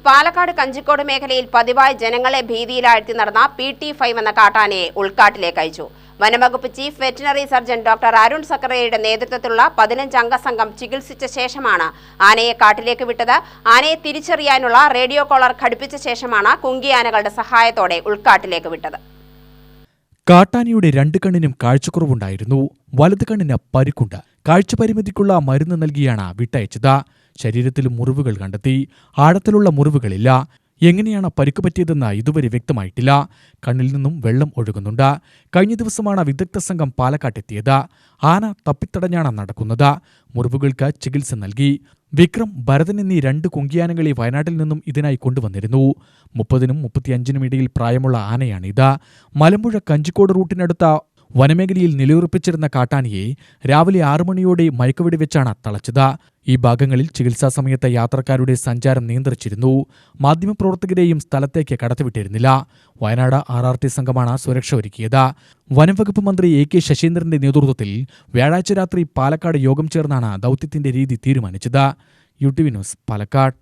പാലക്കാട് കഞ്ചിക്കോട് മേഖലയിൽ പതിവായി ജനങ്ങളെ ഭീതിയിലാഴ്ത്തി നടന്ന PT5 എന്ന കാട്ടാനയെ ഉൾക്കാട്ടിലേക്ക് അയച്ചു. വനംവകുപ്പ് chief veterinary surgeon doctor Arun സക്കറയുടെ നേതൃത്വത്തിലുള്ള 15-അംഗ സംഘം ചികിത്സിച്ച ശേഷമാണ് ആനയെ കാട്ടിലേക്ക് വിട്ടത്. ആനയെ തിരിച്ചറിയാനുള്ള റേഡിയോ കോളർ ഘടിപ്പിച്ച ശേഷമാണ് കുങ്കിയാനകളുടെ സഹായത്തോടെ ഉൾക്കാട്ടിലേക്ക് വിട്ടത്. കാട്ടാനയുടെ രണ്ട് കണ്ണിനും കാഴ്ചക്കുറവുണ്ടായിരുന്നു. വലത് കണ്ണിന് പരിക്കുണ്ട്. കാഴ്ചപരിമിതിക്കുള്ള മരുന്ന് നൽകിയാണ് വിട്ടയച്ചത്. ശരീരത്തിൽ മുറിവുകൾ കണ്ടെത്തി. ആഴത്തിലുള്ള മുറിവുകളില്ല. എങ്ങനെയാണ് പരിക്ക് പറ്റിയതെന്ന് ഇതുവരെ വ്യക്തമായിട്ടില്ല. കണ്ണിൽ നിന്നും വെള്ളം ഒഴുകുന്നുണ്ട്. കഴിഞ്ഞ ദിവസമാണ് വിദഗ്ധ സംഘം പാലക്കാട്ടെത്തിയത്. ആന തപ്പിത്തടഞ്ഞാണ് നടക്കുന്നത്. മുറിവുകൾക്ക് ചികിത്സ നൽകി. വിക്രം, ഭരതൻ എന്നീ 2 കുങ്കിയാനകളെ വയനാട്ടിൽ നിന്നും ഇതിനായി കൊണ്ടുവന്നിരുന്നു. 30-നും 35-നും ഇടയിൽ പ്രായമുള്ള ആനയാണിത്. മലമ്പുഴ കഞ്ചിക്കോട് റൂട്ടിനടുത്ത വനമേഖലയിൽ നിലയുറപ്പിച്ചിരുന്ന കാട്ടാനയെ രാവിലെ 6 മണിയോടെ മയക്കുവെടിവെച്ചാണ് തളച്ചത്. ഈ ഭാഗങ്ങളിൽ ചികിത്സാ സമയത്ത് യാത്രക്കാരുടെ സഞ്ചാരം നിയന്ത്രിച്ചിരുന്നു. മാധ്യമപ്രവർത്തകരെയും സ്ഥലത്തേക്ക് കടത്തിവിട്ടിരുന്നില്ല. വയനാട് RRT സംഘമാണ് സുരക്ഷ ഒരുക്കിയത്. വനംവകുപ്പ് മന്ത്രി AK ശശീന്ദ്രന്റെ നേതൃത്വത്തിൽ വ്യാഴാഴ്ച രാത്രി പാലക്കാട് യോഗം ചേർന്നാണ് ദൗത്യത്തിന്റെ രീതി തീരുമാനിച്ചത്. UTV news, Palakkad.